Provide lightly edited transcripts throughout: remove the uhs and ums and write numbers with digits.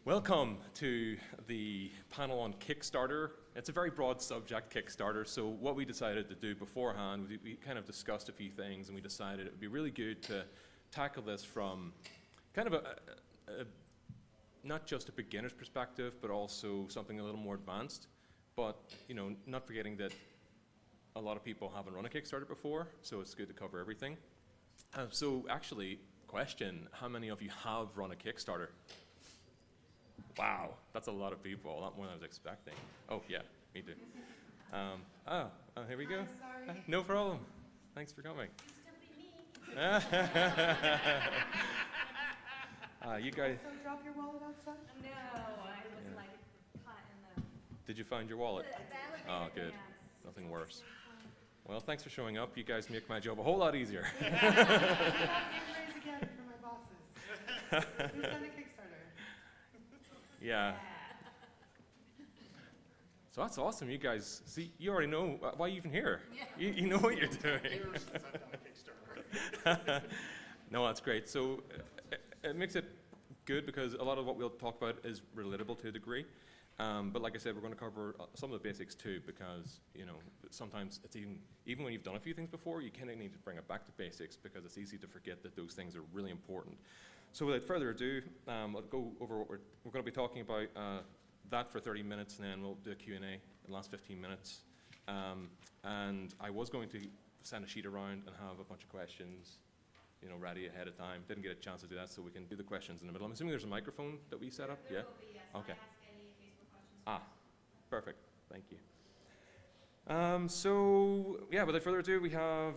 Welcome to the panel on Kickstarter. It's a very broad subject, Kickstarter, so what we decided to do beforehand, we kind of discussed a few things and we decided it would be really good to tackle this from kind of a not just a beginner's perspective, but also something a little more advanced. But, you know, not forgetting that a lot of people haven't run a Kickstarter before, so it's good to cover everything. So actually, question, how many of you have run a Kickstarter? Wow, that's a lot of people, a lot more than I was expecting. Oh, yeah, me too. Here we go. Sorry. No problem. Thanks for coming. Used to be me. You guys, So drop your wallet outside? No, I was like caught in the... did you find your wallet? the Oh, good. yes. Nothing worse. Well, thanks for showing up. You guys make my job a whole lot easier. Raise again for my bosses. Who sent a Kickstarter? Yeah. So that's awesome. You guys, see, you already know why you're even here. Yeah. You know what you're doing. Years since I've done a Kickstarter. No, that's great. So it makes it good because a lot of what we'll talk about is relatable to a degree. But like I said, we're going to cover some of the basics too, because you know sometimes it's even when you've done a few things before, you kind of need to bring it back to basics because it's easy to forget that those things are really important. So without further ado, I'll go over what we're going to be talking about. That for 30 minutes, and then we'll do a Q&A in the last 15 minutes. And I was going to send a sheet around and have a bunch of questions, you know, ready ahead of time. Didn't get a chance to do that, so we can do the questions in the middle. I'm assuming there's a microphone that we set up. There Yeah. will be, yes. Okay. I ask any Facebook questions. Perfect. Thank you. So yeah, without further ado, we have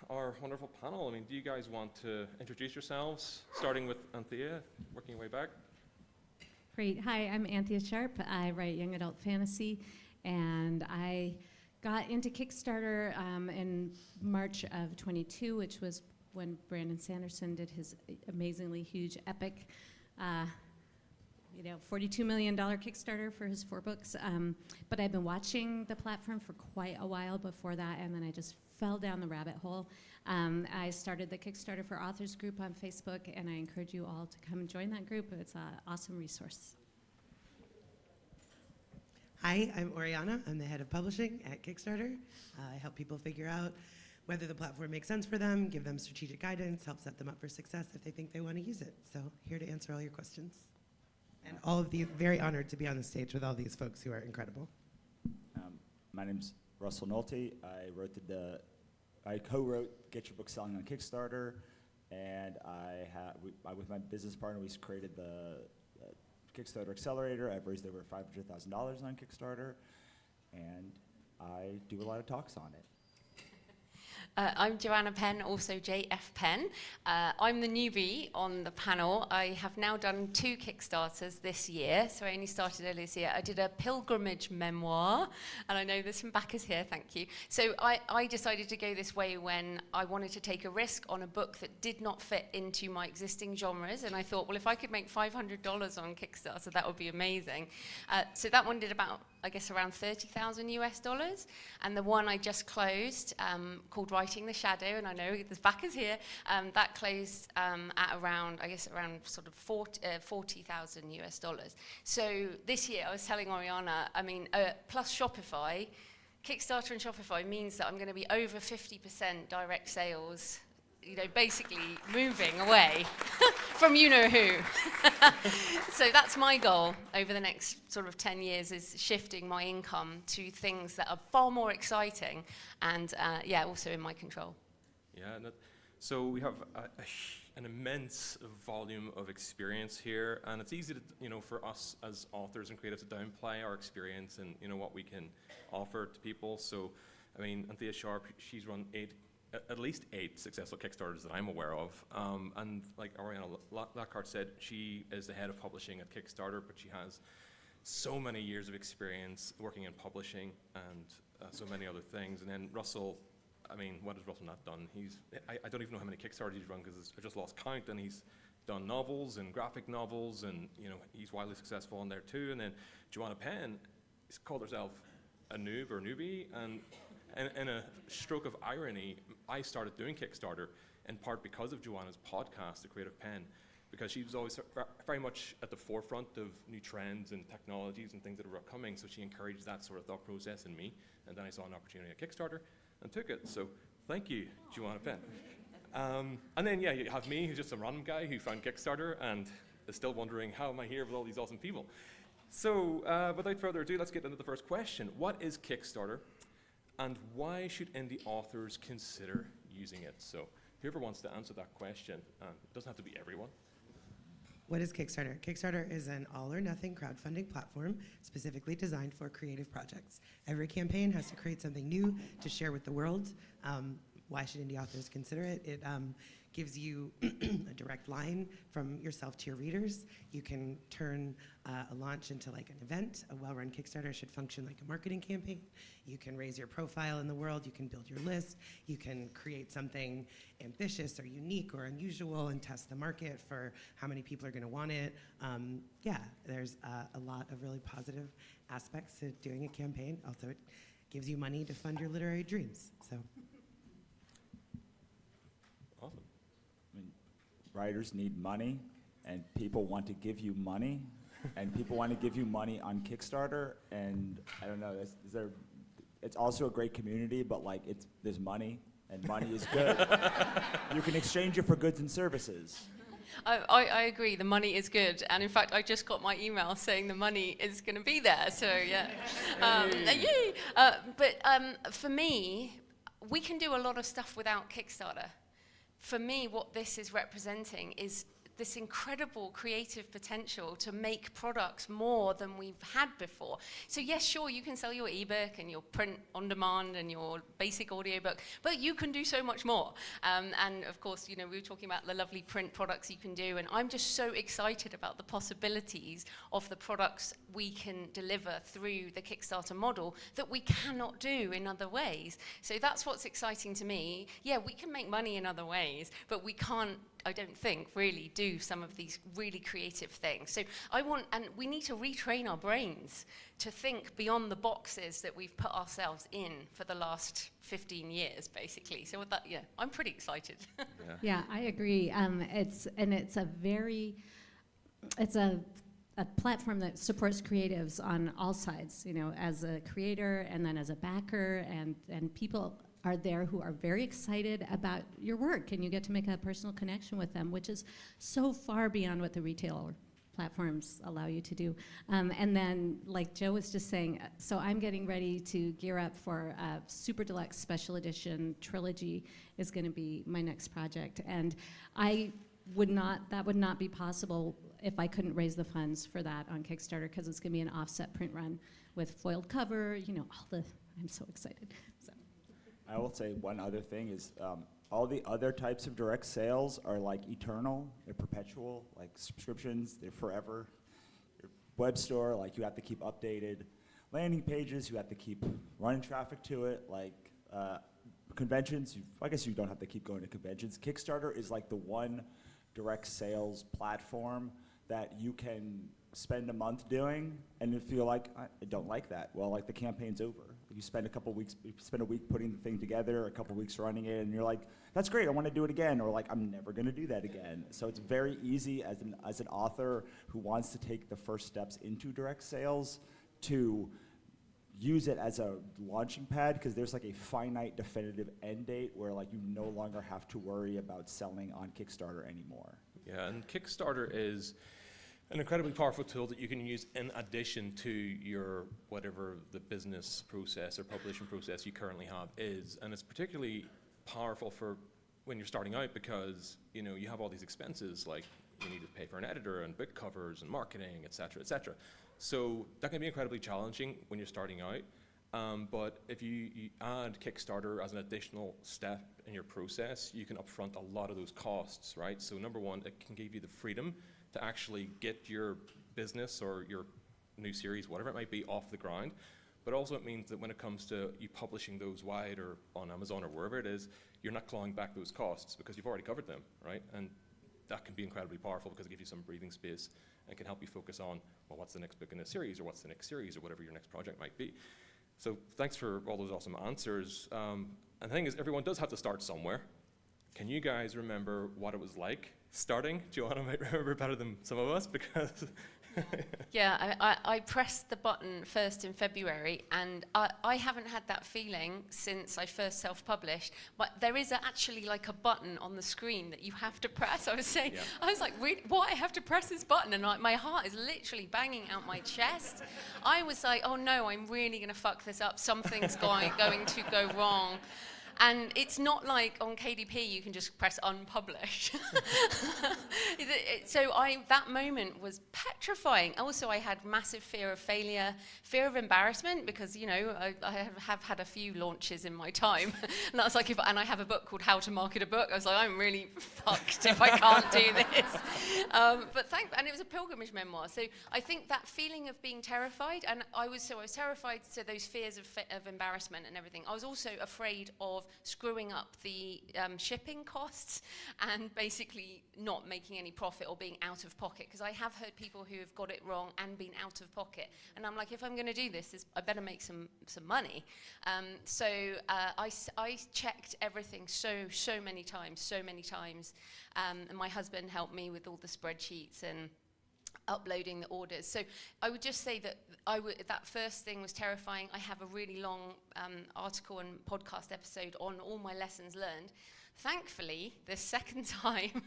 our wonderful panel. I mean, do you guys want to introduce yourselves, starting with Anthea, working your way back? Great. Hi, I'm Anthea Sharp. I write young adult fantasy, and I got into Kickstarter in March of 22, which was when Brandon Sanderson did his amazingly huge, epic, $42 million Kickstarter for his 4 books. But I've been watching the platform for quite a while before that, and then I just fell down the rabbit hole. I started the Kickstarter for Authors group on Facebook, and I encourage you all to come and join that group. It's an awesome resource. Hi, I'm Oriana. I'm the head of publishing at Kickstarter. I help people figure out whether the platform makes sense for them, give them strategic guidance, help set them up for success if they think they want to use it. So here to answer all your questions. And all of these, very honored to be on the stage with all these folks who are incredible. My name's Russell Nohelty. I co-wrote Get Your Book Selling on Kickstarter, and with my business partner, we created the Kickstarter Accelerator. I've raised over $500,000 on Kickstarter, and I do a lot of talks on it. I'm Joanna Penn, also JF Penn. I'm the newbie on the panel. I have now done 2 Kickstarters this year, so I only started earlier this year. I did a pilgrimage memoir, and I know there's some backers here, thank you. So I decided to go this way when I wanted to take a risk on a book that did not fit into my existing genres, and I thought, well, if I could make $500 on Kickstarter, that would be amazing. So that one did about, I guess, around $30,000 US, and the one I just closed, called Writing the Shadow, and I know there's backers here, that closed at around sort of $40,000 US. So this year, I was telling Oriana, I mean, plus Shopify, Kickstarter and Shopify means that I'm going to be over 50% direct sales, you know, basically moving away from you-know-who. So that's my goal over the next sort of 10 years, is shifting my income to things that are far more exciting and, also in my control. Yeah, so we have an immense volume of experience here, and it's easy to, you know, for us as authors and creatives to downplay our experience and, you know, what we can offer to people. So, I mean, Anthea Sharp, she's run at least 8 successful Kickstarters that I'm aware of. And like Oriana Leckert said, she is the head of publishing at Kickstarter, but she has so many years of experience working in publishing and so many other things. And then Russell, I mean, what has Russell not done? I don't even know how many Kickstarters he's run because I just lost count, and he's done novels and graphic novels, and you know, he's wildly successful on there too. And then Joanna Penn has called herself a noob or newbie, and in a stroke of irony, I started doing Kickstarter in part because of Joanna's podcast, The Creative Penn. because she was always very much at the forefront of new trends and technologies and things that are upcoming, so she encouraged that sort of thought process in me, and then I saw an opportunity at Kickstarter and took it. So thank you, Joanna Penn. And then, yeah, you have me, who's just a random guy who found Kickstarter and is still wondering, how am I here with all these awesome people? So without further ado, let's get into the first question. What is Kickstarter, and why should indie authors consider using it? So whoever wants to answer that question, it doesn't have to be everyone. What is Kickstarter? Kickstarter is an all-or-nothing crowdfunding platform specifically designed for creative projects. Every campaign has to create something new to share with the world. Why should indie authors consider it? It gives you a direct line from yourself to your readers. You can turn a launch into like an event. A well-run Kickstarter should function like a marketing campaign. You can raise your profile in the world. You can build your list. You can create something ambitious or unique or unusual and test the market for how many people are going to want it. Yeah, there's a lot of really positive aspects to doing a campaign. Also, it gives you money to fund your literary dreams. So. Awesome. I mean, writers need money, and people want to give you money, and people want to give you money on Kickstarter. And I don't know, it's also a great community, but like there's money, and money is good. You can exchange it for goods and services. I agree, the money is good. And in fact, I just got my email saying the money is going to be there. So yeah. Yay! But for me, we can do a lot of stuff without Kickstarter. For me, what this is representing is this incredible creative potential to make products more than we've had before. So yes, sure, you can sell your ebook and your print on demand and your basic audiobook, but you can do so much more. And of course, you know, we were talking about the lovely print products you can do, and I'm just so excited about the possibilities of the products we can deliver through the Kickstarter model that we cannot do in other ways. So that's what's exciting to me. Yeah, we can make money in other ways, but we can't, I don't think, really do some of these really creative things. So and we need to retrain our brains to think beyond the boxes that we've put ourselves in for the last 15 years, basically. So with that, yeah, I'm pretty excited. Yeah, I agree. It's a platform that supports creatives on all sides, you know, as a creator and then as a backer, and people are there who are very excited about your work, and you get to make a personal connection with them, which is so far beyond what the retail platforms allow you to do. And then, like Joe was just saying, so I'm getting ready to gear up for a super deluxe special edition trilogy is going to be my next project, and that would not be possible if I couldn't raise the funds for that on Kickstarter, because it's going to be an offset print run with foiled cover, you know, I'm so excited. So. I will say one other thing is all the other types of direct sales are like eternal, they're perpetual, like subscriptions, they're forever. Your web store, like you have to keep updated. Landing pages, you have to keep running traffic to it. Like conventions, I guess you don't have to keep going to conventions. Kickstarter is like the one direct sales platform that you can spend a month doing, and if you're like, I don't like that, well, like the campaign's over. You spend a week putting the thing together, a couple weeks running it, and you're like, that's great, I want to do it again, or like, I'm never going to do that again. So it's very easy as an author who wants to take the first steps into direct sales to use it as a launching pad, because there's like a finite definitive end date where like you no longer have to worry about selling on Kickstarter anymore. Yeah, and Kickstarter is an incredibly powerful tool that you can use in addition to your whatever the business process or publishing process you currently have is. And it's particularly powerful for when you're starting out, because you know you have all these expenses, like you need to pay for an editor and book covers and marketing, et cetera, et cetera. So that can be incredibly challenging when you're starting out. But if you add Kickstarter as an additional step in your process, you can upfront a lot of those costs, right? So number one, it can give you the freedom to actually get your business or your new series, whatever it might be, off the ground. But also it means that when it comes to you publishing those wide or on Amazon or wherever it is, you're not clawing back those costs because you've already covered them, right? And that can be incredibly powerful because it gives you some breathing space and can help you focus on, well, what's the next book in this series, or what's the next series, or whatever your next project might be. So thanks for all those awesome answers. And the thing is, everyone does have to start somewhere. Can you guys remember what it was like starting. Joanna might remember better than some of us because Yeah, I pressed the button first in February, and I haven't had that feeling since I first self-published. But there is actually like a button on the screen that you have to press. I was saying, Yeah. I was like, why I have to press this button? And my heart is literally banging out my chest. I was like, oh no, I'm really going to fuck this up. Something's going to go wrong. And it's not like on KDP you can just press unpublish. So that moment was petrifying. Also, I had massive fear of failure, fear of embarrassment, because I have had a few launches in my time. And that's like, and I have a book called How to Market a Book. I was like, I'm really fucked if I can't do this. And it was a pilgrimage memoir. So I think that feeling of being terrified, and I was terrified. So those fears of embarrassment and everything. I was also afraid of screwing up the shipping costs and basically not making any profit or being out of pocket, because I have heard people who have got it wrong and been out of pocket, and I'm like, if I'm going to do this, I better make some money. So I checked everything so many times, and my husband helped me with all the spreadsheets and uploading the orders. So I would just say that that first thing was terrifying. I have a really long article and podcast episode on all my lessons learned. Thankfully, the second time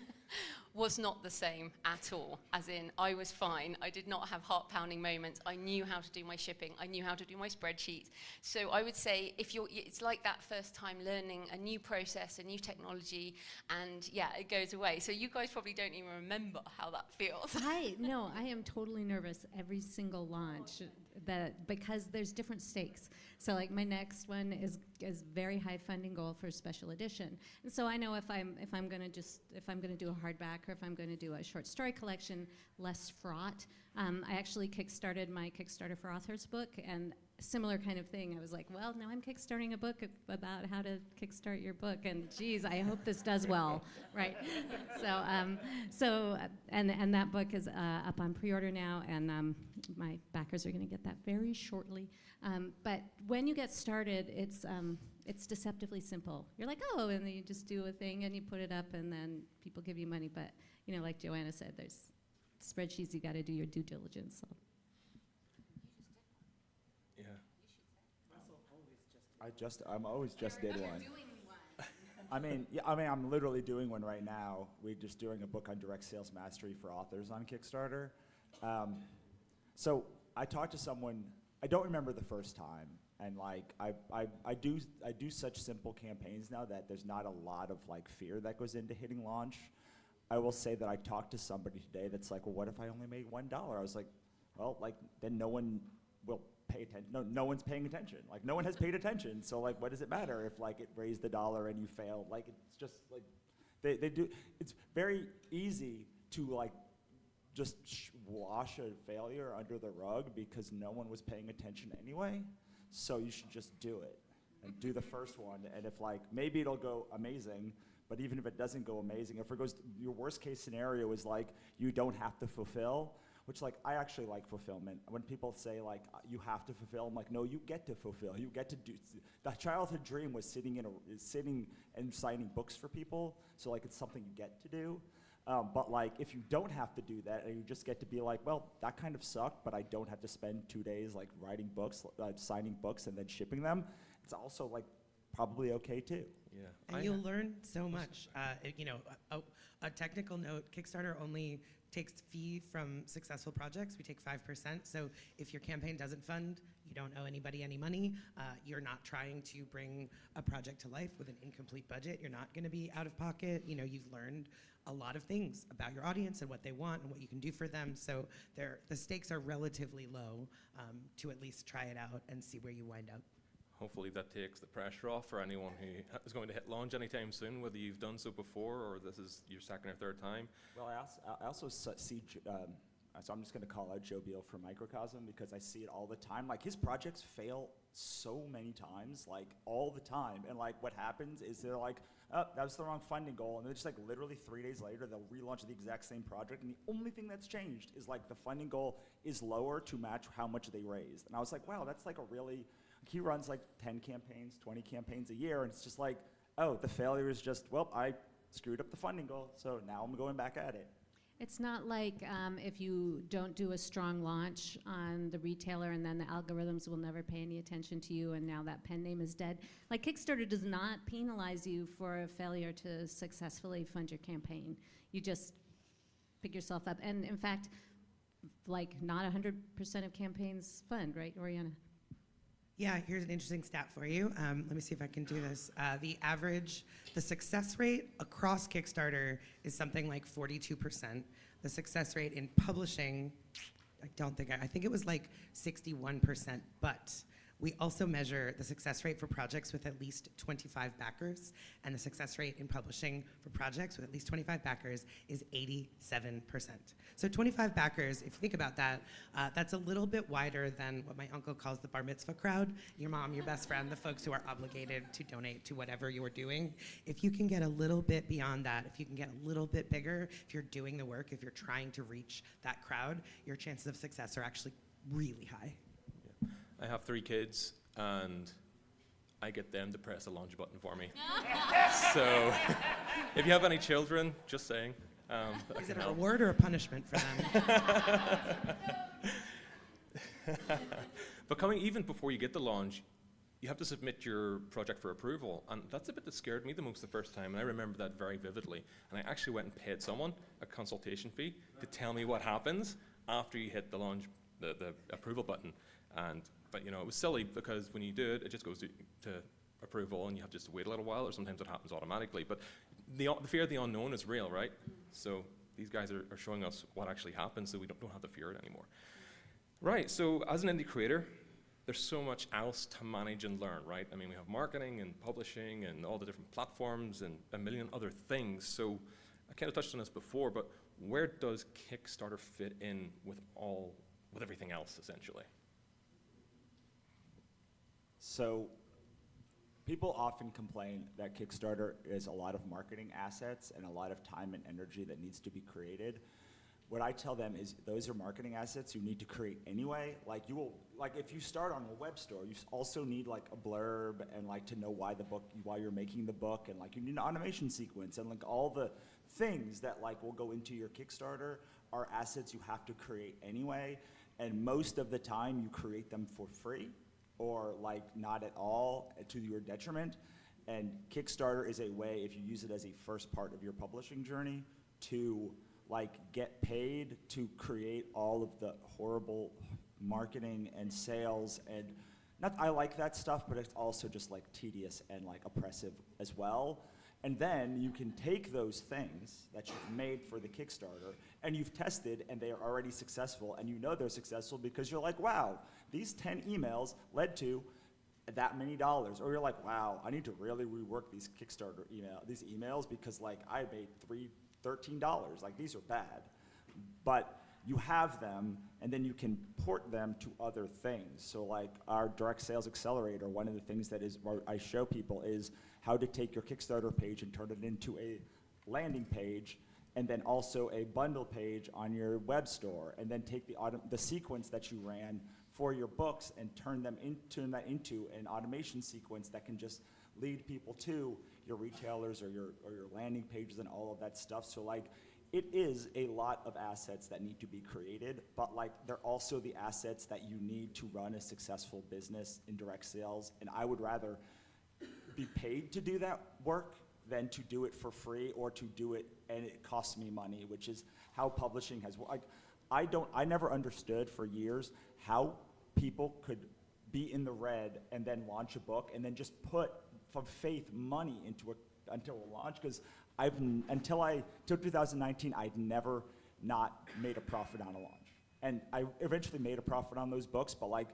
was not the same at all. As in, I was fine. I did not have heart-pounding moments. I knew how to do my shipping. I knew how to do my spreadsheets. So I would say, it's like that first time learning a new process, a new technology, and yeah, it goes away. So you guys probably don't even remember how that feels. I am totally nervous every single launch, because there's different stakes. So like my next one is very high funding goal for a special edition, and so I know if I'm going to do a hardback or if I'm going to do a short story collection, less fraught. I actually kickstarted my Kickstarter for Authors book, and similar kind of thing. I was like, well, now I'm kickstarting a book about how to kickstart your book, and geez, I hope this does well, right? So that book is up on pre-order now, and my backers are going to get that very shortly. But when you get started, it's deceptively simple. You're like, oh, and then you just do a thing and you put it up, and then people give you money. But like Joanna said, there's spreadsheets, you got to do your due diligence. So. yeah. I'm always just did one. I'm literally doing one right now. We're just doing a book on direct sales mastery for authors on Kickstarter. So I talked to someone, I don't remember the first time, and like I do such simple campaigns now that there's not a lot of like fear that goes into hitting launch. I will say that I talked to somebody today that's like, well, what if I only made $1? I was like, well, like then no one will pay attention. No one's paying attention. Like no one has paid attention. So like, what does it matter if like it raised $1 and you failed? Like it's just like they do. It's very easy to like just wash a failure under the rug because no one was paying attention anyway. So you should just do it and do the first one. And if like maybe it'll go amazing, but even if it doesn't go amazing, if it goes, your worst case scenario is like you don't have to fulfill. Which like I actually like fulfillment. When people say like you have to fulfill, I'm like, no, you get to fulfill. You get to do. The childhood dream was sitting and signing books for people. So like it's something you get to do. But like if you don't have to do that and you just get to be like, well, that kind of sucked, but I don't have to spend 2 days like writing books, signing books, and then shipping them. It's also like probably okay too. Yeah. And you'll learn so much. A technical note: Kickstarter only takes fee from successful projects. We take 5%. So if your campaign doesn't fund, you don't owe anybody any money. You're not trying to bring a project to life with an incomplete budget. You're not going to be out of pocket. You've learned a lot of things about your audience and what they want and what you can do for them. So the stakes are relatively low to at least try it out and see where you wind up. Hopefully that takes the pressure off for anyone who is going to hit launch anytime soon, whether you've done so before or this is your second or third time. Well, I also see, so I'm just going to call out Joe Beal from Microcosm because I see it all the time. Like his projects fail so many times, like all the time. And like what happens is they're like, oh, that was the wrong funding goal. And then just like literally 3 days later, they'll relaunch the exact same project. And the only thing that's changed is like the funding goal is lower to match how much they raised. And I was like, wow, that's like a really, he runs like 10 campaigns, 20 campaigns a year. And it's just like, oh, the failure is just, well, I screwed up the funding goal, so now I'm going back at it. It's not like if you don't do a strong launch on the retailer and then the algorithms will never pay any attention to you and now that pen name is dead. Like Kickstarter does not penalize you for a failure to successfully fund your campaign. You just pick yourself up. And in fact, like not 100% of campaigns fund, right, Oriana? Yeah, here's an interesting stat for you. Let me see if I can do this. The success rate across Kickstarter is something like 42%. The success rate in publishing, I think it was like 61%, but we also measure the success rate for projects with at least 25 backers, and the success rate in publishing for projects with at least 25 backers is 87%. So 25 backers, if you think about that, that's a little bit wider than what my uncle calls the bar mitzvah crowd, your mom, your best friend, the folks who are obligated to donate to whatever you're doing. If you can get a little bit beyond that, if you can get a little bit bigger, if you're doing the work, if you're trying to reach that crowd, your chances of success are actually really high. I have 3 kids, and I get them to press the launch button for me. So if you have any children, just saying. Is it a reward or a punishment for them? But even before you get the launch, you have to submit your project for approval. And that's a bit that scared me the most the first time, and I remember that very vividly. And I actually went and paid someone a consultation fee to tell me what happens after you hit the launch, the approval button. But it was silly because when you do it, it just goes to approval and you have just to wait a little while, or sometimes it happens automatically. But the fear of the unknown is real, right? So these guys are showing us what actually happens, so we don't have to fear it anymore. Right, so as an indie creator, there's so much else to manage and learn, right? I mean, we have marketing and publishing and all the different platforms and a million other things. So I kind of touched on this before, but where does Kickstarter fit in with everything else, essentially? So people often complain that Kickstarter is a lot of marketing assets and a lot of time and energy that needs to be created. What I tell them is those are marketing assets you need to create anyway. Like if you start on a web store, you also need like a blurb and like to know why you're making the book, and like you need an automation sequence, and like all the things that like will go into your Kickstarter are assets you have to create anyway. And most of the time you create them for free, or like not at all, to your detriment. And Kickstarter is a way, if you use it as a first part of your publishing journey, to like get paid to create all of the horrible marketing and sales. And I like that stuff, but it's also just like tedious and like oppressive as well. And then you can take those things that you've made for the Kickstarter and you've tested and they are already successful, and you know they're successful because you're like, wow, these 10 emails led to that many dollars. Or you're like, wow, I need to really rework these Kickstarter these emails because like I made $13, like these are bad. But you have them, and then you can port them to other things. So like our direct sales accelerator, one of the things that I show people is how to take your Kickstarter page and turn it into a landing page, and then also a bundle page on your web store, and then take the sequence that you ran for your books and turn that into an automation sequence that can just lead people to your retailers or your landing pages and all of that stuff. So like, it is a lot of assets that need to be created, but like they're also the assets that you need to run a successful business in direct sales. And I would rather be paid to do that work than to do it for free, or to do it and it costs me money, which is how publishing has worked. I never understood for years how people could be in the red and then launch a book and then just put from faith money until a launch, because until 2019, I'd never not made a profit on a launch. And I eventually made a profit on those books, but like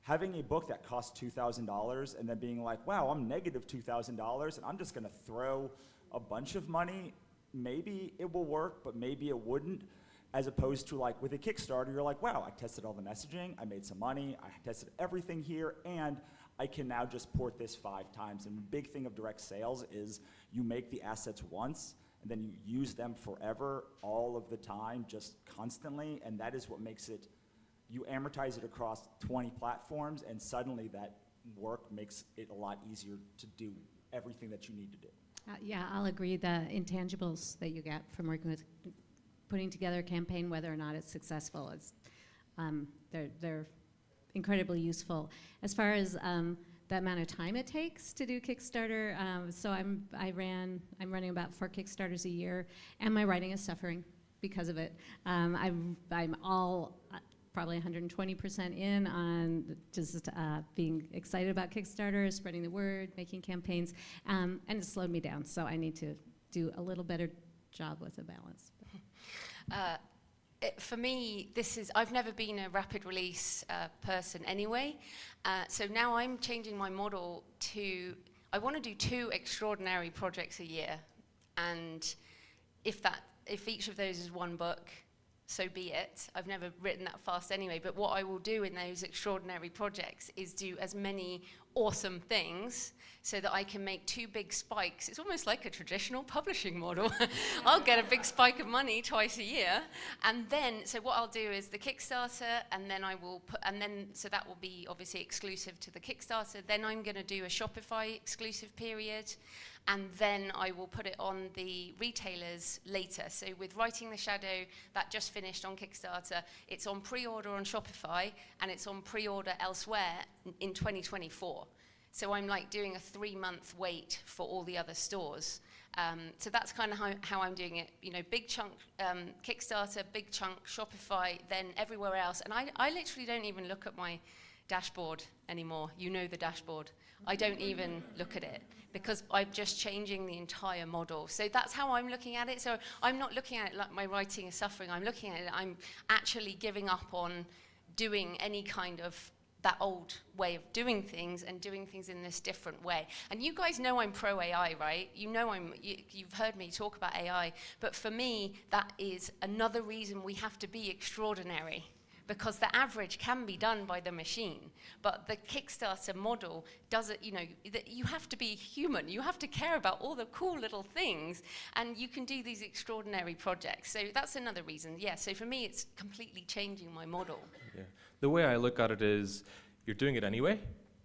having a book that costs $2,000 and then being like, wow, I'm negative $2,000 and I'm just gonna throw a bunch of money, maybe it will work, but maybe it wouldn't. As opposed to like with a Kickstarter, you're like, wow, I tested all the messaging, I made some money, I tested everything here, and I can now just port this 5 times. And the big thing of direct sales is you make the assets once, and then you use them forever, all of the time, just constantly, and that is what makes it, you amortize it across 20 platforms, and suddenly that work makes it a lot easier to do everything that you need to do. Yeah, I'll agree. The intangibles that you get from working with, putting together a campaign, whether or not it's successful, is they're incredibly useful. As far as the amount of time it takes to do Kickstarter, so I'm running about 4 Kickstarters a year, and my writing is suffering because of it. I'm all probably 120% in on just being excited about Kickstarter, spreading the word, making campaigns, and it slowed me down. So I need to do a little better job with the balance. For me, I've never been a rapid release person anyway. So now I'm changing my model to, I want to do 2 extraordinary projects a year. And if each of those is 1 book, so be it. I've never written that fast anyway, but what I will do in those extraordinary projects is do as many awesome things so that I can make 2 big spikes. It's almost like a traditional publishing model. I'll get a big spike of money twice a year, and then, so what I'll do is the Kickstarter, and then I will put, and then, so that will be obviously exclusive to the Kickstarter. Then I'm gonna do a Shopify exclusive period, and then I will put it on the retailers later. So with Writing the Shadow, that just finished on Kickstarter, it's on pre-order on Shopify, and it's on pre-order elsewhere in 2024. So I'm like doing a 3-month wait for all the other stores. So that's kind of how I'm doing it. You know, big chunk Kickstarter, big chunk Shopify, then everywhere else. And I literally don't even look at my dashboard anymore. You know the dashboard. I don't even look at it because I'm just changing the entire model. So that's how I'm looking at it. So I'm not looking at it like my writing is suffering. I'm looking at it, I'm actually giving up on doing any kind of that old way of doing things and doing things in this different way. And you guys know I'm pro AI, right? You know you've heard me talk about AI, but for me, that is another reason we have to be extraordinary, because the average can be done by the machine, but the Kickstarter model does it, you know, you have to be human, you have to care about all the cool little things, and you can do these extraordinary projects. So that's another reason, yeah. So for me, it's completely changing my model. Yeah. The way I look at it is, you're doing it anyway,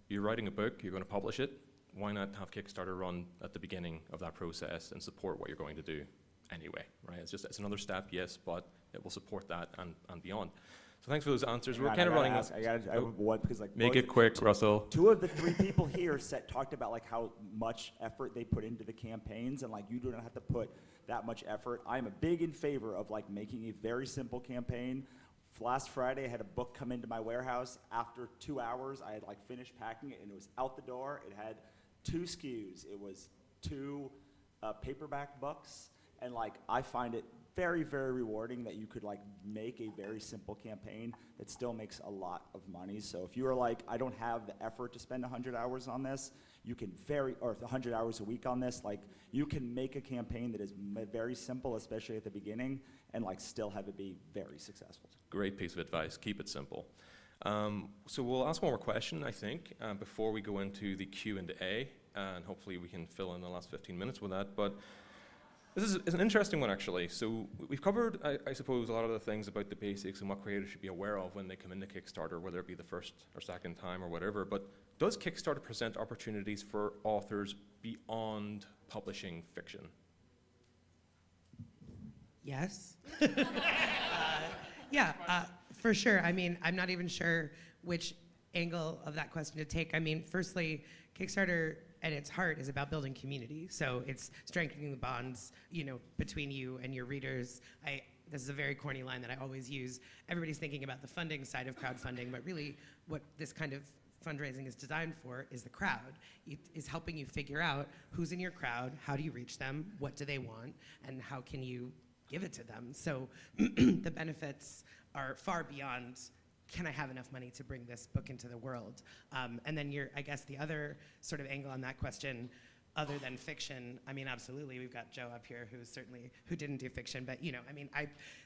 you're writing a book, you're going to publish it, why not have Kickstarter run at the beginning of that process and support what you're going to do anyway, right? It's another step, yes, but it will support that and beyond. So thanks for those answers. We're kind of running out. I have one because like Make it quick, Russell. 2 of the 3 people here talked about like how much effort they put into the campaigns, and like you don't have to put that much effort. I'm a big in favor of like making a very simple campaign. Last Friday, I had a book come into my warehouse. After 2 hours, I had like finished packing it, and it was out the door. It had 2 SKUs. It was 2 paperback books, and like I find it very, very rewarding that you could like make a very simple campaign that still makes a lot of money. So if you are like, I don't have the effort to spend 100 hours on this, you can or 100 hours a week on this, like you can make a campaign that is very simple, especially at the beginning, and like still have it be very successful. Great piece of advice. Keep it simple. So we'll ask one more question, I think, before we go into the Q&A, and hopefully we can fill in the last 15 minutes with that. But this is an interesting one, actually. So we've covered, I suppose, a lot of the things about the basics and what creators should be aware of when they come into Kickstarter, whether it be the first or second time or whatever. But does Kickstarter present opportunities for authors beyond publishing fiction? Yes. Yeah, for sure. I mean, I'm not even sure which angle of that question to take. I mean, firstly, Kickstarter at its heart is about building community. So it's strengthening the bonds, you know, between you and your readers. This is a very corny line that I always use. Everybody's thinking about the funding side of crowdfunding, but really what this kind of fundraising is designed for is the crowd. It is helping you figure out who's in your crowd, how do you reach them, what do they want, and how can you give it to them. So the benefits are far beyond, can I have enough money to bring this book into the world? And then I guess the other sort of angle on that question, other than fiction, I mean, absolutely, we've got Joe up here who didn't do fiction, but you know, I mean,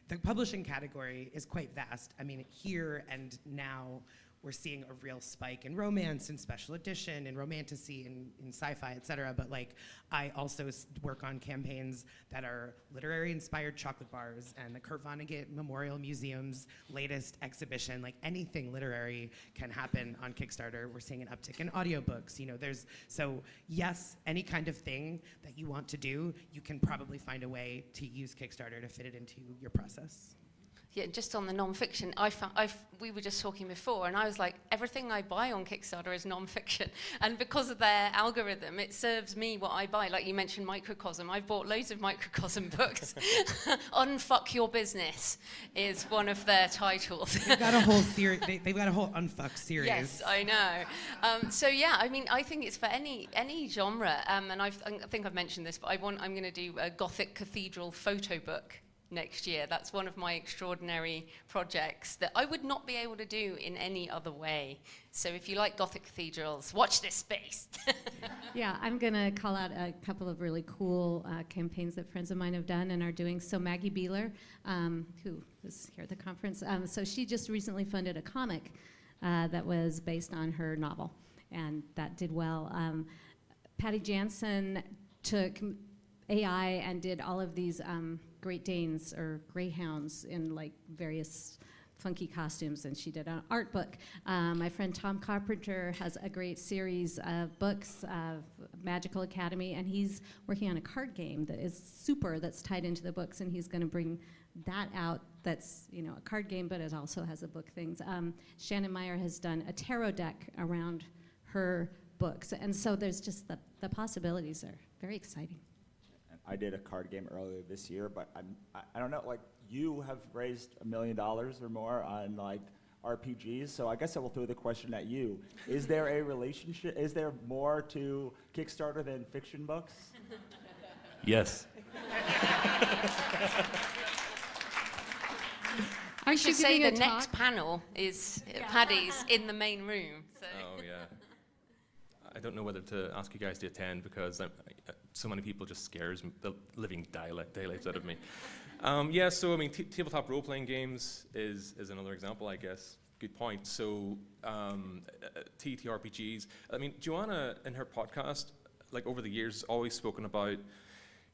the publishing category is quite vast. I mean, here and now, we're seeing a real spike in romance and special edition and romantasy and in sci-fi, et cetera. But like, I also work on campaigns that are literary-inspired chocolate bars and the Kurt Vonnegut Memorial Museum's latest exhibition. Like, anything literary can happen on Kickstarter. We're seeing an uptick in audiobooks. You know, so yes, any kind of thing that you want to do, you can probably find a way to use Kickstarter to fit it into your process. Yeah, just on the non-fiction, we were just talking before, and I was like, everything I buy on Kickstarter is non-fiction. And because of their algorithm, it serves me what I buy. Like you mentioned Microcosm. I've bought loads of Microcosm books. Unfuck Your Business is one of their titles. They've got a whole series. They've got a whole Unfuck series. Yes, I know. So yeah, I mean, I think it's for any genre. And I think I've mentioned this, but I'm going to do a Gothic cathedral photo book next year. That's one of my extraordinary projects that I would not be able to do in any other way. So if you like Gothic cathedrals, watch this space. Yeah, I'm going to call out a couple of really cool campaigns that friends of mine have done and are doing. So Maggie Beeler, who was here at the conference, so she just recently funded a comic that was based on her novel, and that did well. Patty Jansen took AI and did all of these Great Danes or Greyhounds in like various funky costumes, and she did an art book. My friend Tom Carpenter has a great series of books, Magical Academy, and he's working on a card game that is super, that's tied into the books, and he's going to bring that out. That's, you know, a card game, but it also has a book things. Shannon Meyer has done a tarot deck around her books, and so there's just the possibilities are very exciting. I did a card game earlier this year, but I don't know, like, you have raised $1 million or more on like RPGs, so I guess I will throw the question at you. Is there a relationship, is there more to Kickstarter than fiction books? Yes. I should say the next panel is Paddy's in the main room. So. Oh, yeah. I don't know whether to ask you guys to attend because so many people just scares the living daylights out of me. Yeah, so I mean, tabletop role-playing games is another example, I guess. Good point. So TTRPGs. I mean, Joanna in her podcast, like over the years, always spoken about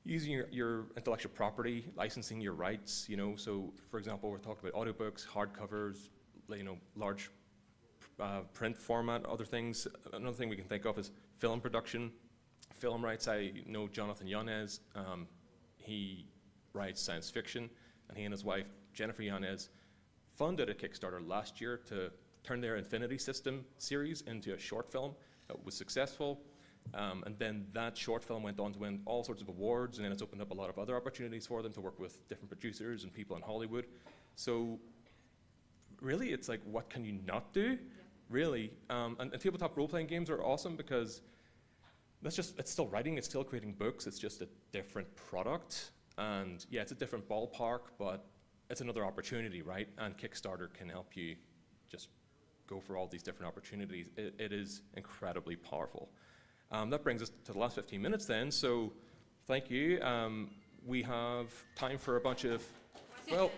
using your intellectual property, licensing your rights. You know, so for example, we're talking about audiobooks, hardcovers, you know, large print format, other things. Another thing we can think of is film production. Film rights, I know Jonathan Yanez, he writes science fiction, and he and his wife, Jennifer Yanez, funded a Kickstarter last year to turn their Infinity System series into a short film that was successful. And then that short film went on to win all sorts of awards, and then it's opened up a lot of other opportunities for them to work with different producers and people in Hollywood. So really, it's like, what can you not do? Really, and tabletop role-playing games are awesome because it's still writing, it's still creating books, it's just a different product. And yeah, it's a different ballpark, but it's another opportunity, right? And Kickstarter can help you just go for all these different opportunities. It is incredibly powerful. That brings us to the last 15 minutes then, so thank you. We have time for a bunch of, well,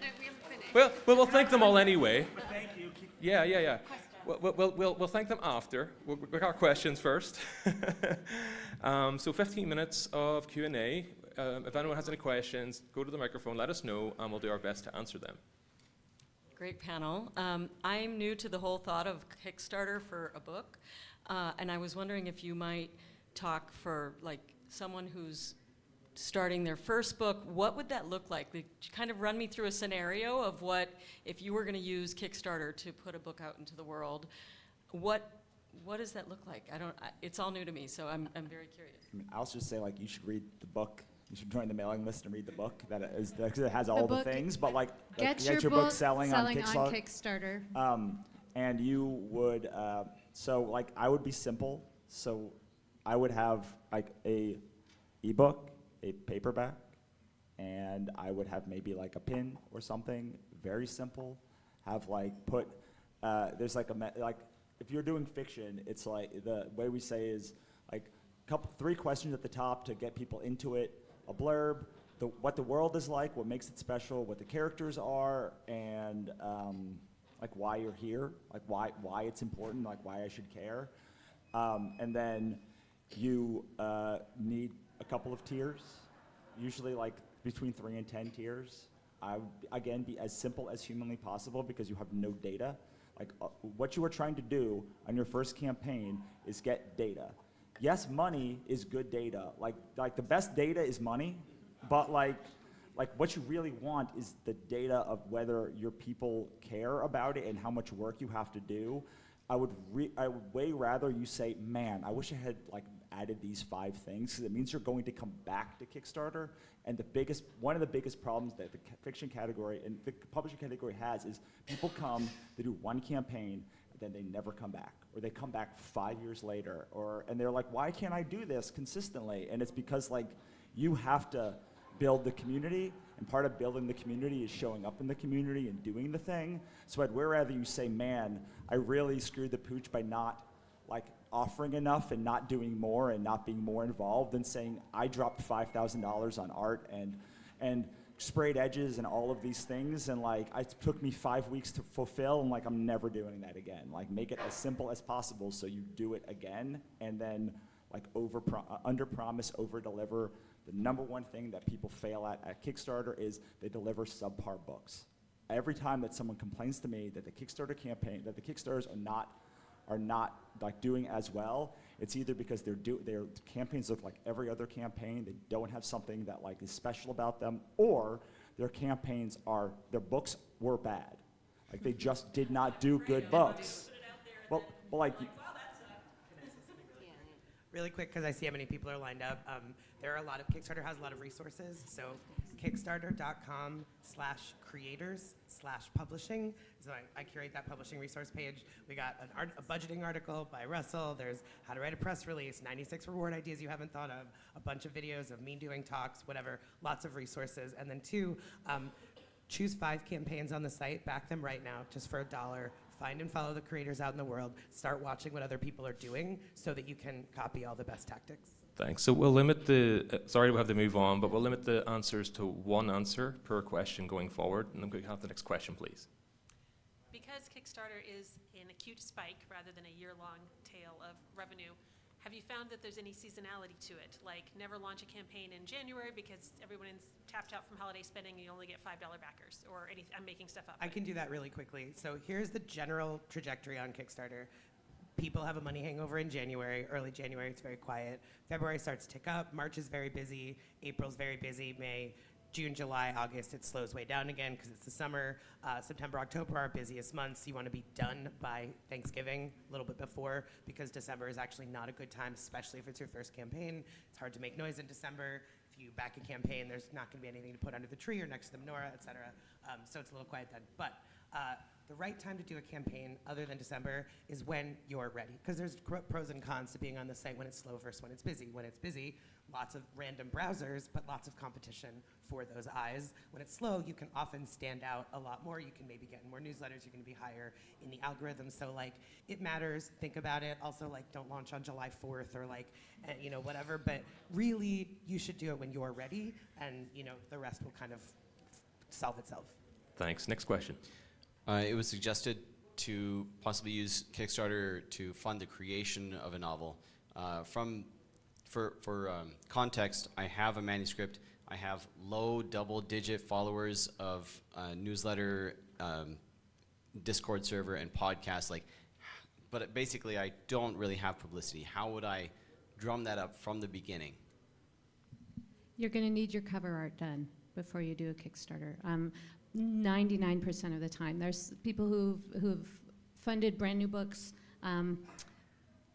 we'll thank them all anyway. Thank you. Yeah. We'll thank them after. We got questions first. So 15 minutes of Q&A. If anyone has any questions, go to the microphone, let us know, and we'll do our best to answer them. Great panel. I'm new to the whole thought of Kickstarter for a book, and I was wondering if you might talk for like someone who's starting their first book, what would that look like? Kind of run me through a scenario of what, if you were going to use Kickstarter to put a book out into the world, what does that look like? It's all new to me, so I'm very curious. I mean, I'll just say, like, you should read the book. You should join the mailing list and read the book. It has all the things, but like Get your book selling on Kickstarter. And you would, so like I would be simple. So I would have like a ebook, a paperback, and I would have maybe like a pin or something, very simple. Have like put, there's like like if you're doing fiction, it's like the way we say is like 3 questions at the top to get people into it, a blurb, what the world is like, what makes it special, what the characters are, and like why you're here, like why it's important, like why I should care. And then you need a couple of tiers, usually like between 3 and 10 tiers. I would, again, be as simple as humanly possible because you have no data. Like what you are trying to do on your first campaign is get data. Yes, money is good data. Like the best data is money, but like what you really want is the data of whether your people care about it and how much work you have to do. I would way rather you say, man, I wish I had like added these 5 things, because it means you're going to come back to Kickstarter. And one of the biggest problems that the fiction category and the publishing category has is people come, they do one campaign, and then they never come back, or they come back 5 years later, and they're like, why can't I do this consistently? And it's because like you have to build the community, and part of building the community is showing up in the community and doing the thing. So I'd way rather you say, man, I really screwed the pooch by not like offering enough and not doing more and not being more involved, than saying I dropped $5,000 on art and sprayed edges and all of these things, and like it took me 5 weeks to fulfill, and like I'm never doing that again. Like make it as simple as possible so you do it again, and then like under promise, over deliver. The number one thing that people fail at Kickstarter is they deliver subpar books. Every time that someone complains to me that the Kickstarter campaign, that the Kickstarters are not like doing as well, it's either because their campaigns look like every other campaign, they don't have something that like is special about them, or their books were bad. Like they just did not do good books. Well, like. Really quick, because I see how many people are lined up. Kickstarter has a lot of resources. So kickstarter.com/creators/publishing. So I curate that publishing resource page. We got a budgeting article by Russell. There's how to write a press release, 96 reward ideas you haven't thought of, a bunch of videos of me doing talks, whatever, lots of resources. And then 2, choose 5 campaigns on the site, back them right now, just for $1. Find and follow the creators out in the world. Start watching what other people are doing so that you can copy all the best tactics. Thanks. So we'll limit sorry we have to move on, but we'll limit the answers to 1 answer per question going forward. And I'm going to have the next question, please. Because Kickstarter is an acute spike rather than a year-long tail of revenue, have you found that there's any seasonality to it? Like never launch a campaign in January because everyone is tapped out from holiday spending and you only get $5 backers, or anything. I'm making stuff up. I can do that really quickly. So here's the general trajectory on Kickstarter. People have a money hangover in January. Early January, it's very quiet. February starts to tick up. March is very busy. April's very busy. May, June, July, August, it slows way down again because it's the summer. September, October are our busiest months. You want to be done by Thanksgiving, a little bit before, because December is actually not a good time, especially if it's your first campaign. It's hard to make noise in December. If you back a campaign, there's not going to be anything to put under the tree or next to the menorah, et cetera. So it's a little quiet then. But the right time to do a campaign other than December is when you're ready, because there's pros and cons to being on the site when it's slow versus when it's busy. When it's busy, lots of random browsers, but lots of competition for those eyes. When it's slow, you can often stand out a lot more. You can maybe get in more newsletters. You can be higher in the algorithm. So like, it matters. Think about it. Also, like, don't launch on July 4th or like, whatever. But really, you should do it when you're ready, and the rest will kind of solve itself. Thanks. Next question. It was suggested to possibly use Kickstarter to fund the creation of a novel. For context, I have a manuscript. I have low double-digit followers of newsletter, Discord server, and podcast. But basically, I don't really have publicity. How would I drum that up from the beginning? You're going to need your cover art done before you do a Kickstarter. 99% of the time. There's people who've funded brand new books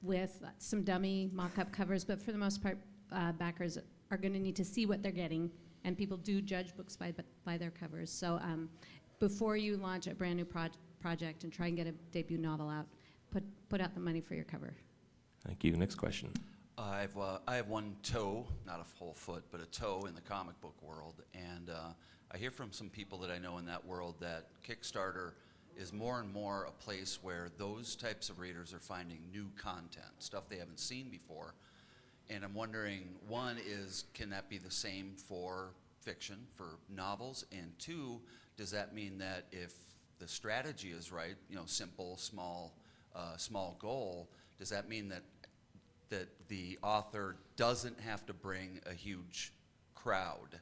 with some dummy mock-up covers, but for the most part, backers are going to need to see what they're getting, and people do judge books by their covers. So before you launch a brand new project and try and get a debut novel out, put out the money for your cover. Thank you. Next question. I have one toe, not a whole foot, but a toe in the comic book world, and I hear from some people that I know in that world that Kickstarter is more and more a place where those types of readers are finding new content, stuff they haven't seen before. And I'm wondering, 1 is, can that be the same for fiction, for novels? And 2, does that mean that if the strategy is right, simple, small goal, does that mean that the author doesn't have to bring a huge crowd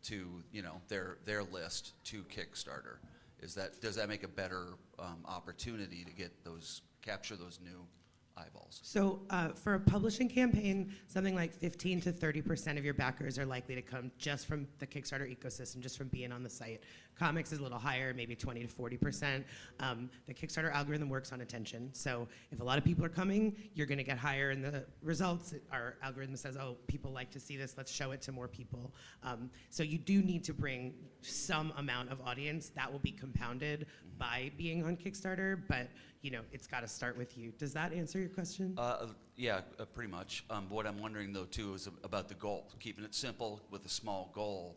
to their list to Kickstarter? Does that make a better opportunity to capture those new eyeballs? So for a publishing campaign, something like 15 to 30% of your backers are likely to come just from the Kickstarter ecosystem, just from being on the site. Comics is a little higher, maybe 20 to 40%. The Kickstarter algorithm works on attention. So if a lot of people are coming, you're going to get higher in the results. Our algorithm says, oh, people like to see this, let's show it to more people. So you do need to bring some amount of audience that will be compounded by being on Kickstarter, but it's got to start with you. Does that answer your question? Yeah, pretty much. What I'm wondering though too is about the goal. Keeping it simple with a small goal.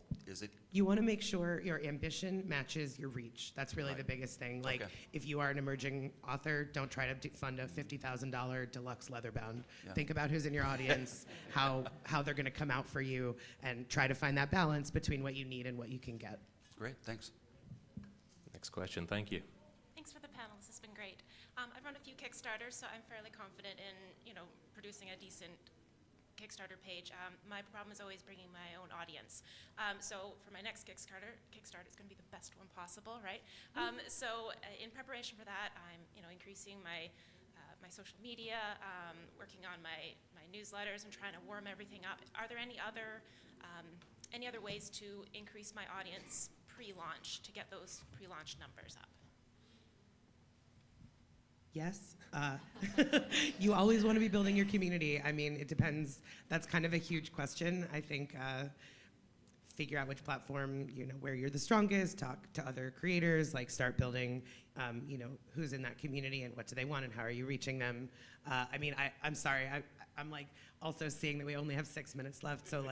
You want to make sure your ambition matches your reach. That's really the biggest thing. Like, if you are an emerging author, don't try to fund a $50,000 deluxe leatherbound. Yeah. Think about who's in your audience, how they're going to come out for you, and try to find that balance between what you need and what you can get. Great, thanks. Next question, thank you. Thanks for the panel. This has been great. I've run a few Kickstarters, so I'm fairly confident in producing a decent Kickstarter page. My problem is always bringing my own audience. So for my next Kickstarter is going to be the best one possible, right? So in preparation for that, I'm increasing my my social media, working on my newsletters, and trying to warm everything up. Are there any other ways to increase my audience pre-launch to get those pre-launch numbers up? Yes. You always want to be building your community. I mean, it depends. That's kind of a huge question. I think figure out which platform, where you're the strongest, talk to other creators, start building, who's in that community and what do they want and how are you reaching them. I'm sorry. I'm also seeing that we only have 6 minutes left, so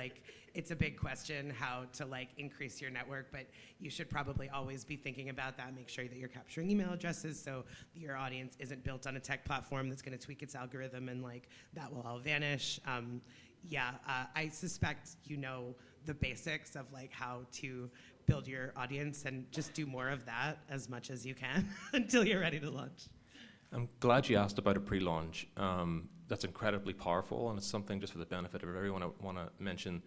it's a big question how to increase your network, but you should probably always be thinking about that. Make sure that you're capturing email addresses so your audience isn't built on a tech platform that's going to tweak its algorithm and that will all vanish. I suspect the basics of how to build your audience, and just do more of that as much as you can until you're ready to launch. I'm glad you asked about a pre-launch. That's incredibly powerful, and it's something just for the benefit of everyone I want to mention.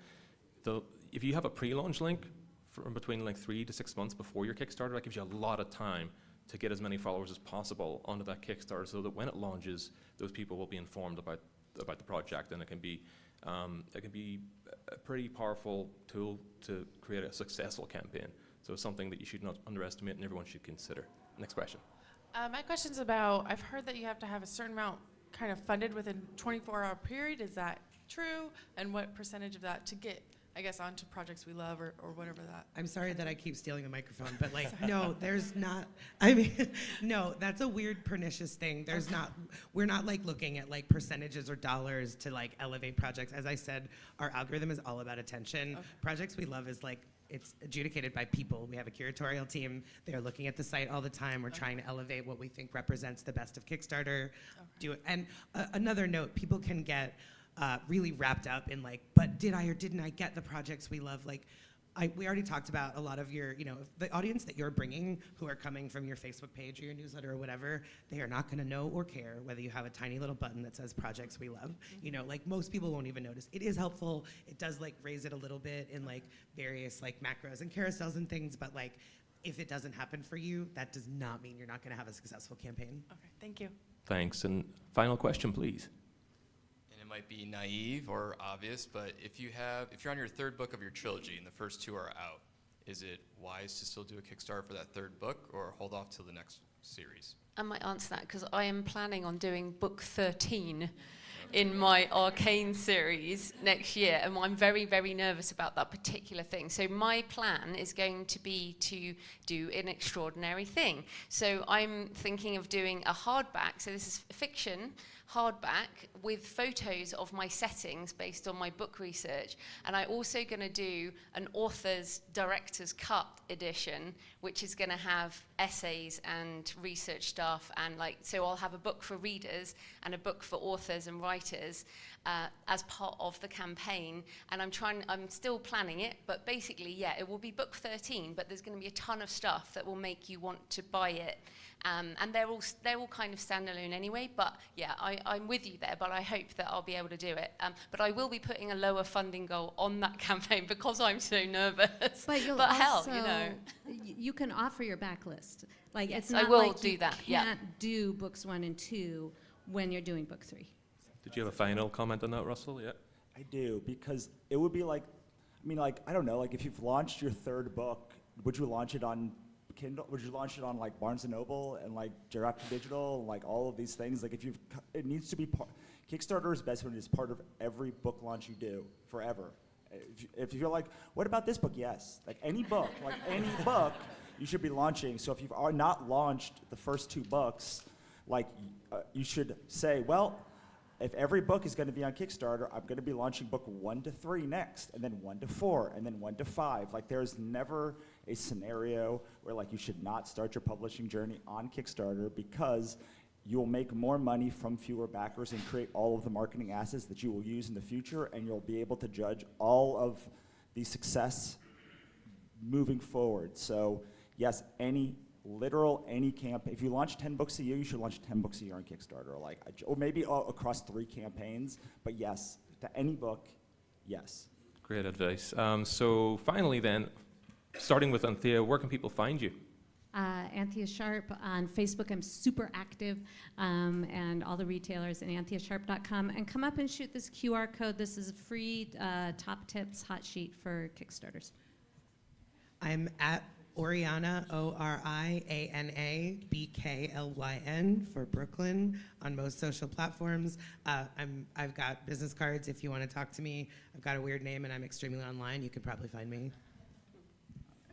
If you have a pre-launch link from between 3 to 6 months before your Kickstarter, that gives you a lot of time to get as many followers as possible onto that Kickstarter, so that when it launches, those people will be informed about the project, and it can be a pretty powerful tool to create a successful campaign. So it's something that you should not underestimate and everyone should consider. Next question. My question's about, I've heard that you have to have a certain amount kind of funded within a 24-hour period. Is that true? And what percentage of that to get, I guess, onto projects we love or whatever that? I'm sorry that I keep stealing the microphone, but no, there's not. No, that's a weird pernicious thing. We're not looking at percentages or dollars to elevate projects. As I said, our algorithm is all about attention. Okay. Projects we love is it's adjudicated by people. We have a curatorial team. They're looking at the site all the time. We're trying to elevate what we think represents the best of Kickstarter. Do it. And another note, people can get really wrapped up in but did I or didn't I get the projects we love? We already talked about a lot of your, the audience that you're bringing who are coming from your Facebook page or your newsletter or whatever, they are not going to know or care whether you have a tiny little button that says projects we love. Most people won't even notice. It is helpful. It does raise it a little bit in various macros and carousels and things, but if it doesn't happen for you, that does not mean you're not going to have a successful campaign. Okay, thank you. Thanks, and final question, please. Might be naive or obvious, but if you're on your third book of your trilogy and the first two are out, is it wise to still do a Kickstarter for that third book or hold off till the next series? I might answer that because I am planning on doing book 13 in my Arcane series next year, and I'm very, very nervous about that particular thing. So my plan is going to be to do an extraordinary thing. So I'm thinking of doing a hardback, so this is fiction, hardback with photos of my settings based on my book research, and I'm also going to do an author's director's cut edition, which is going to have essays and research stuff, and so I'll have a book for readers and a book for authors and writers writers as part of the campaign, and I'm still planning it, but basically, yeah, it will be book 13, but there's going to be a ton of stuff that will make you want to buy it. And they're all kind of standalone anyway, but yeah, I'm with you there, but I hope that I'll be able to do it. But I will be putting a lower funding goal on that campaign because I'm so nervous. But you'll hell, also, you know. You can offer your backlist. Like, Yes, it's not I will like do you that, yeah. can't do books 1 and 2 when you're doing book 3. Did you have a final comment on that, Russell? Yeah. I do, because it would be like, I mean, like, I don't know, like if you've launched your 3rd book, would you launch it on Kindle? Would you launch it on like Barnes & Noble and like Direct to Digital and like all of these things? Like it needs to be Kickstarter is best when it is part of every book launch you do forever. If you're like, what about this book? Yes, like any book, you should be launching. So if you've not launched the first 2 books, like you should say, well, if every book is going to be on Kickstarter, I'm going to be launching book 1 to 3 next, and then 1 to 4, and then 1 to 5. Like there's never a scenario where like you should not start your publishing journey on Kickstarter, because you'll make more money from fewer backers and create all of the marketing assets that you will use in the future, and you'll be able to judge all of the success moving forward. So yes, any campaign. If you launch 10 books a year, you should launch 10 books a year on Kickstarter, or maybe across 3 campaigns. But yes, to any book, yes. Great advice. So finally then, starting with Anthea, where can people find you? Anthea Sharp on Facebook. I'm super active, and all the retailers, and antheasharp.com. And come up and shoot this QR code. This is a free top tips hot sheet for Kickstarters. I'm at Oriana, Oriana Bklyn for Brooklyn on most social platforms. I've got business cards if you want to talk to me. I've got a weird name and I'm extremely online. You can probably find me.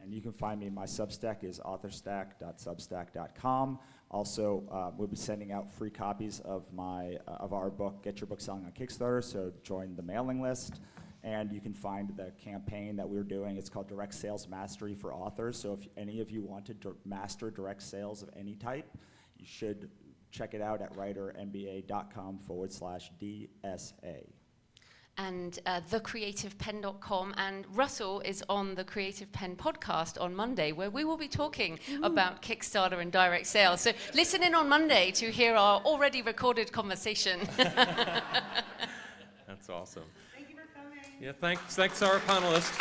And you can find me, my Substack is authorstack.substack.com. Also, we'll be sending out free copies of our book, Get Your Book Selling on Kickstarter, so join the mailing list. And you can find the campaign that we're doing. It's called Direct Sales Mastery for Authors. So if any of you want to master direct sales of any type, you should check it out at writermba.com/DSA. And thecreativepenn.com. And Russell is on the Creative Penn podcast on Monday, where we will be talking about Kickstarter and direct sales. So listen in on Monday to hear our already recorded conversation. That's awesome. Yeah, thanks our panelists.